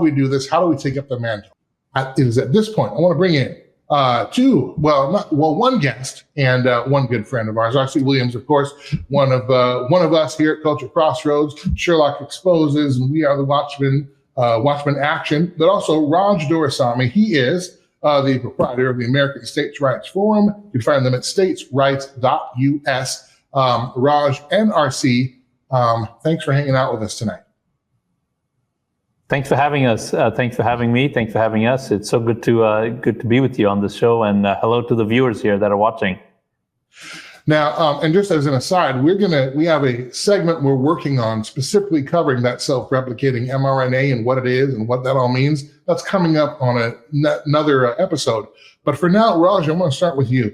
we do this? How do we take up the mantle? It is at this point I want to bring in one guest and one good friend of ours, R.C. Williams, of course, one of us here at Culture Crossroads, Sherlock Exposes, and we are the Watchmen Action, but also Raj Doraisamy. He is the proprietor of the American States' Rights Forum. You can find them at statesrights.us. Raj and RC, thanks for hanging out with us tonight. Thanks for having us. Thanks for having me. Thanks for having us. It's so good to be with you on this show. And hello to the viewers here that are watching. Now, and just as an aside, we have a segment we're working on specifically covering that self-replicating mRNA and what it is and what that all means. That's coming up on another episode. But for now, Raj, I'm going to start with you.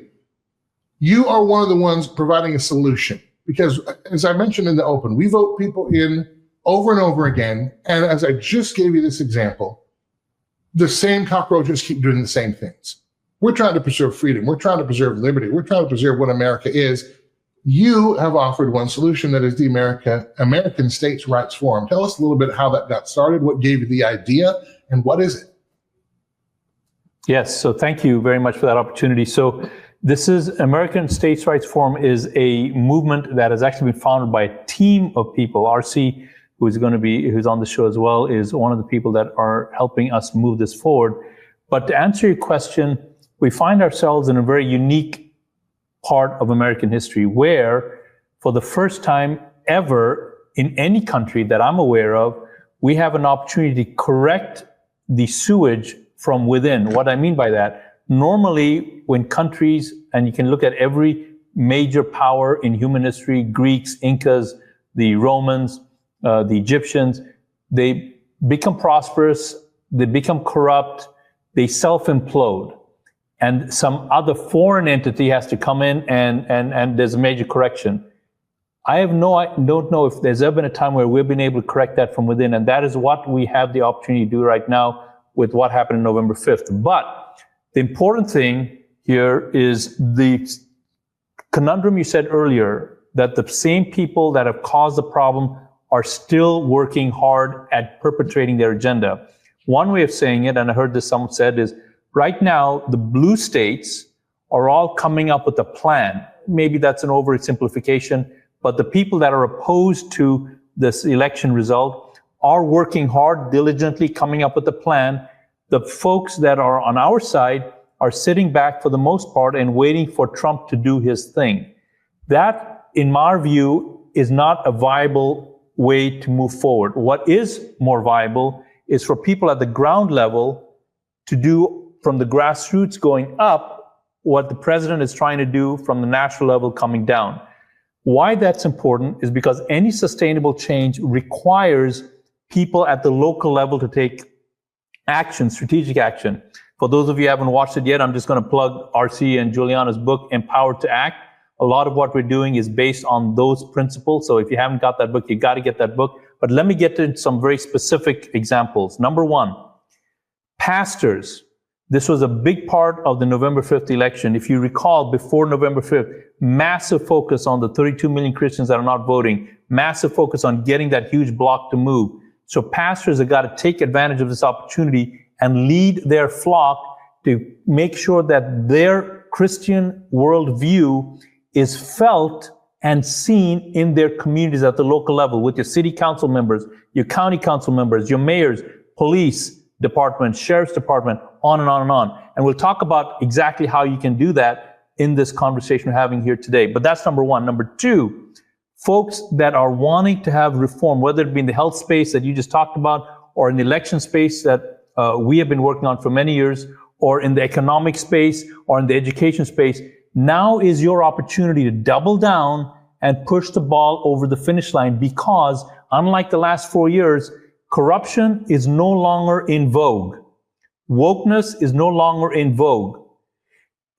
You are one of the ones providing a solution because, as I mentioned in the open, we vote people in over and over again. And as I just gave you this example, the same cockroaches keep doing the same things. We're trying to preserve freedom. We're trying to preserve liberty. We're trying to preserve what America is. You have offered one solution that is the American States' Rights Forum. Tell us a little bit how that got started, what gave you the idea, and what is it? Yes, so thank you very much for that opportunity. So this is American States' Rights Forum is a movement that has actually been founded by a team of people. RC, who's on the show as well, is one of the people that are helping us move this forward. But to answer your question, we find ourselves in a very unique part of American history where, for the first time ever in any country that I'm aware of, we have an opportunity to correct the sewage from within. What I mean by that, normally when countries, and you can look at every major power in human history, Greeks, Incas, the Romans, the Egyptians, they become prosperous, they become corrupt, they self-implode, and some other foreign entity has to come in and there's a major correction. I don't know if there's ever been a time where we've been able to correct that from within, and that is what we have the opportunity to do right now with what happened on November 5th. But the important thing here is the conundrum you said earlier, that the same people that have caused the problem are still working hard at perpetrating their agenda. One way of saying it, and I heard this someone said, is right now the blue states are all coming up with a plan. Maybe that's an oversimplification, but the people that are opposed to this election result are working hard, diligently coming up with a plan. The folks that are on our side are sitting back for the most part and waiting for Trump to do his thing. That, in my view, is not a viable way to move forward. What is more viable is for people at the ground level to do from the grassroots going up what the president is trying to do from the national level coming down. Why that's important is because any sustainable change requires people at the local level to take action, strategic action. For those of you who haven't watched it yet, I'm just going to plug RC and Juliana's book, Empowered to Act. A lot of what we're doing is based on those principles. So if you haven't got that book, you got to get that book. But let me get to some very specific examples. Number one, pastors. This was a big part of the November 5th election. If you recall, before November 5th, massive focus on the 32 million Christians that are not voting, massive focus on getting that huge block to move. So pastors have got to take advantage of this opportunity and lead their flock to make sure that their Christian worldview is felt and seen in their communities at the local level with your city council members, your county council members, your mayors, police department, sheriff's department, on and on and on. And we'll talk about exactly how you can do that in this conversation we're having here today. But that's number one. Number two, folks that are wanting to have reform, whether it be in the health space that you just talked about, or in the election space that we have been working on for many years, or in the economic space, or in the education space, now is your opportunity to double down and push the ball over the finish line, because unlike the last 4 years, corruption is no longer in vogue. Wokeness is no longer in vogue.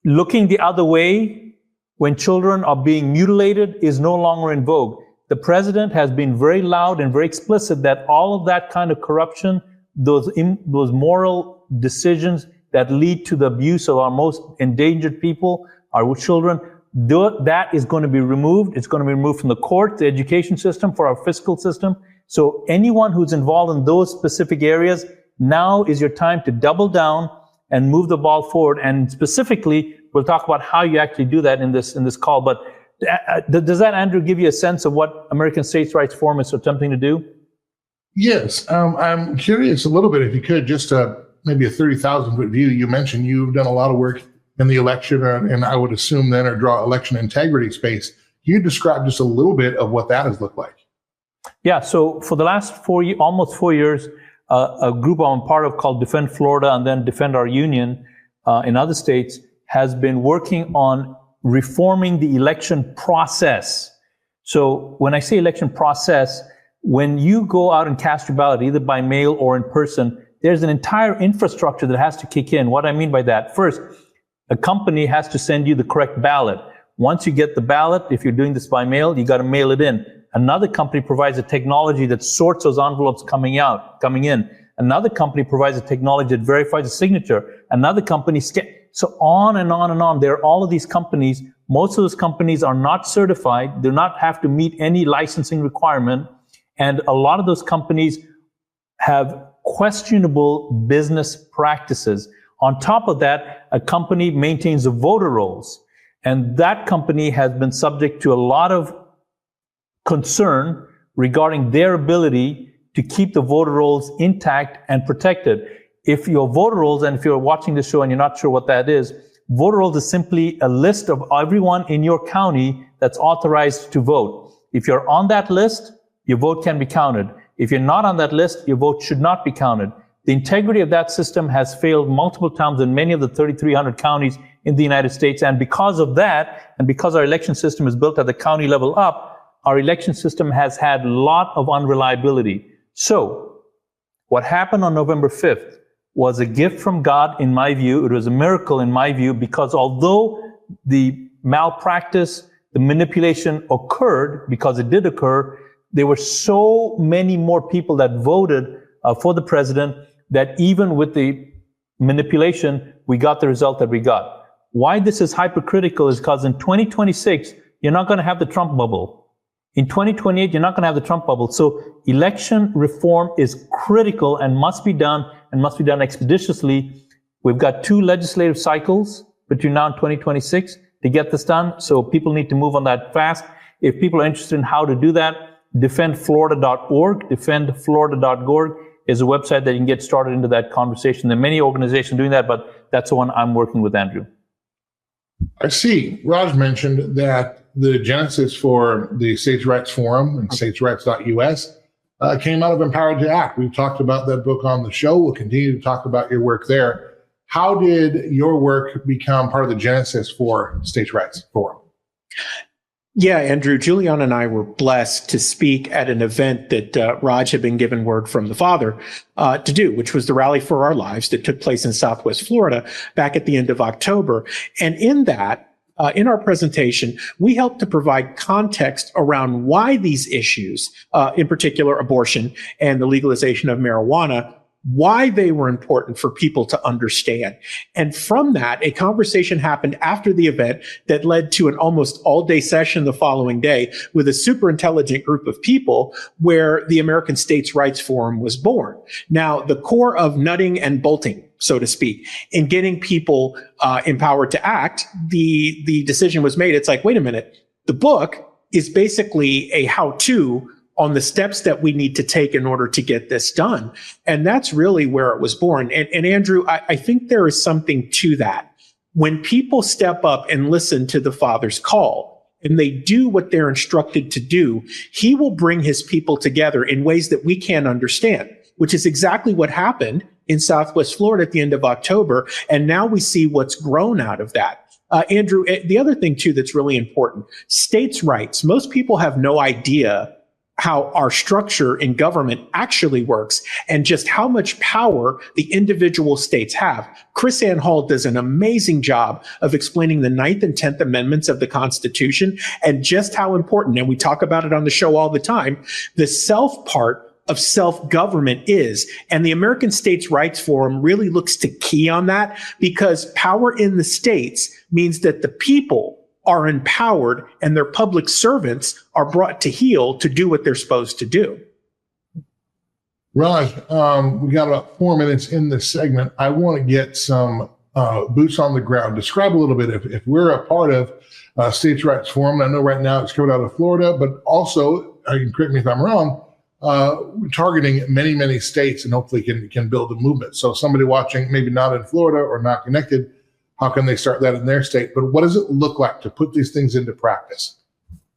Looking the other way when children are being mutilated is no longer in vogue. The president has been very loud and very explicit that all of that kind of corruption, those moral decisions that lead to the abuse of our most endangered people, our children, that is going to be removed. It's going to be removed from the court, the education system, for our fiscal system. So anyone who's involved in those specific areas now is your time to double down and move the ball forward. And specifically, we'll talk about how you actually do that in this call. But does that, Andrew, give you a sense of what American States Rights Forum is attempting to do? Yes. I'm curious a little bit, if you could, just maybe a 30,000-foot view. You mentioned you've done a lot of work in the election, and I would assume then, or draw election integrity space. Can you describe just a little bit of what that has looked like? Yeah, so for the last almost 4 years, a group I'm part of called Defend Florida and then Defend Our Union in other states has been working on reforming the election process. So when I say election process, when you go out and cast your ballot, either by mail or in person, there's an entire infrastructure that has to kick in. What I mean by that, first, a company has to send you the correct ballot. Once you get the ballot, if you're doing this by mail, you got to mail it in. Another company provides a technology that sorts those envelopes coming in. Another company provides a technology that verifies the signature. Another company, so on and on and on. There are all of these companies. Most of those companies are not certified. Do not have to meet any licensing requirement. And a lot of those companies have questionable business practices. On top of that, a company maintains the voter rolls. And that company has been subject to a lot of concern regarding their ability to keep the voter rolls intact and protected. If your voter rolls, and if you're watching this show and you're not sure what that is, voter rolls is simply a list of everyone in your county that's authorized to vote. If you're on that list, your vote can be counted. If you're not on that list, your vote should not be counted. The integrity of that system has failed multiple times in many of the 3,300 counties in the United States. And because of that, and because our election system is built at the county level up, our election system has had a lot of unreliability. So what happened on November 5th was a gift from God, in my view. It was a miracle, in my view, because although the malpractice, the manipulation occurred, because it did occur, there were so many more people that voted for the president that even with the manipulation, we got the result that we got. Why this is hypercritical is because in 2026, you're not going to have the Trump bubble. In 2028, you're not going to have the Trump bubble. So election reform is critical and must be done expeditiously. We've got 2 legislative cycles between now and 2026 to get this done. So people need to move on that fast. If people are interested in how to do that, defendflorida.org, defendflorida.org is a website that you can get started into that conversation. There are many organizations doing that, but that's the one I'm working with, Andrew. I see. Raj mentioned that the genesis for the States Rights Forum and statesrights.us came out of Empowered to Act. We've talked about that book on the show. We'll continue to talk about your work there. How did your work become part of the genesis for States Rights Forum? Yeah, Andrew, Juliana and I were blessed to speak at an event that Raj had been given word from the Father to do, which was the Rally for Our Lives that took place in Southwest Florida back at the end of October. And in that, in our presentation, we helped to provide context around why these issues, in particular abortion and the legalization of marijuana, why they were important for people to understand. And from that, a conversation happened after the event that led to an almost all-day session the following day with a super intelligent group of people where the American States Rights Forum was born. Now, the core of nutting and bolting, so to speak, in getting people empowered to act, the decision was made. It's like, wait a minute, the book is basically a how-to on the steps that we need to take in order to get this done. And that's really where it was born. And Andrew, I think there is something to that. When people step up and listen to the Father's call, and they do what they're instructed to do, he will bring his people together in ways that we can't understand, which is exactly what happened in Southwest Florida at the end of October. And now we see what's grown out of that. Andrew, the other thing too that's really important, states' rights. Most people have no idea how our structure in government actually works and just how much power the individual states have. Chris Ann Hall does an amazing job of explaining the 9th and 10th Amendments of the Constitution and just how important, and we talk about it on the show all the time, the self part of self-government is. And the American States Rights Forum really looks to key on that because power in the states means that the people are empowered and their public servants are brought to heel to do what they're supposed to do. Raj, we got about 4 minutes in this segment. I want to get some boots on the ground. Describe a little bit if we're a part of States' Rights Forum. And I know right now it's coming out of Florida, but also, you can correct me if I'm wrong, we're targeting many, many states and hopefully can build a movement. So somebody watching, maybe not in Florida or not connected, how can they start that in their state? But what does it look like to put these things into practice?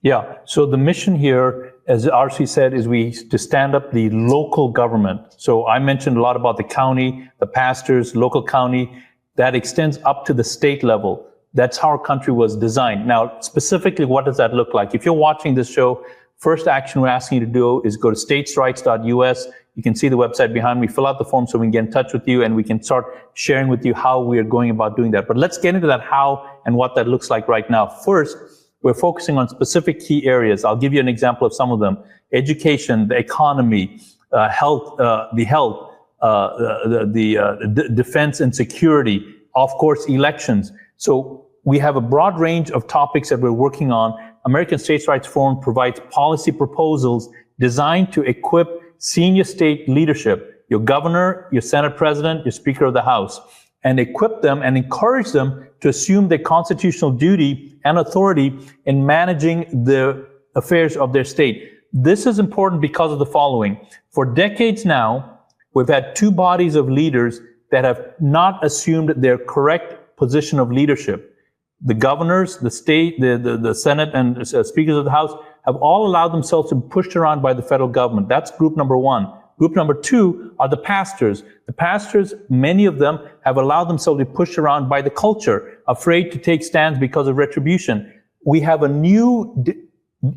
Yeah, so the mission here, as RC said, is to stand up the local government. So I mentioned a lot about the county, the pastors, local county, that extends up to the state level. That's how our country was designed. Now, specifically, what does that look like? If you're watching this show, first action we're asking you to do is go to statesrights.us. You can see the website behind me. Fill out the form so we can get in touch with you and we can start sharing with you how we are going about doing that. But let's get into that how and what that looks like right now. First, we're focusing on specific key areas. I'll give you an example of some of them. Education, the economy, health, defense and security, of course, elections. So we have a broad range of topics that we're working on. American States Rights Forum provides policy proposals designed to equip senior state leadership, your governor, your Senate president, your Speaker of the House, and equip them and encourage them to assume their constitutional duty and authority in managing the affairs of their state. This is important because of the following. For decades now, we've had two bodies of leaders that have not assumed their correct position of leadership. The governors, the state, the Senate, and Speakers of the House have all allowed themselves to be pushed around by the federal government. That's group number one. Group number two are the pastors. The pastors, many of them, have allowed themselves to be pushed around by the culture, afraid to take stands because of retribution. We have a new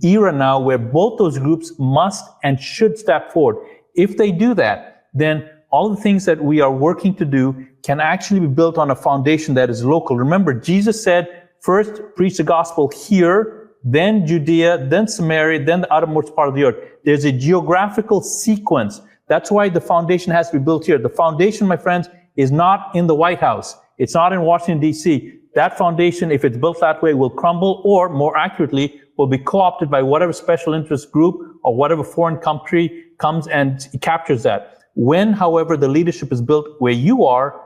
era now where both those groups must and should step forward. If they do that, then all the things that we are working to do can actually be built on a foundation that is local. Remember, Jesus said, first preach the gospel here, then Judea, then Samaria, then the uttermost part of the earth. There's a geographical sequence. That's why the foundation has to be built here. The foundation, my friends, is not in the White House. It's not in Washington, D.C. That foundation, if it's built that way, will crumble, or more accurately, will be co-opted by whatever special interest group or whatever foreign country comes and captures that. When, however, the leadership is built where you are,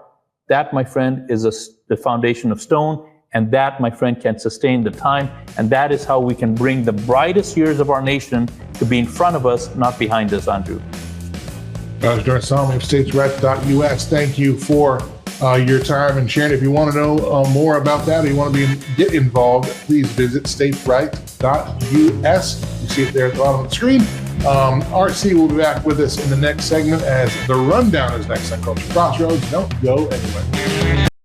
that, my friend, is the foundation of stone. And that, my friend, can sustain the time. And that is how we can bring the brightest years of our nation to be in front of us, not behind us, Andrew. Doraisamy of statesrights.us, thank you for your time and sharing. If you want to know more about that, or you want to get involved, please visit statesrights.us. You see it there at the bottom of the screen. RC will be back with us in the next segment as the rundown is next on Culture Crossroads. Don't go anywhere.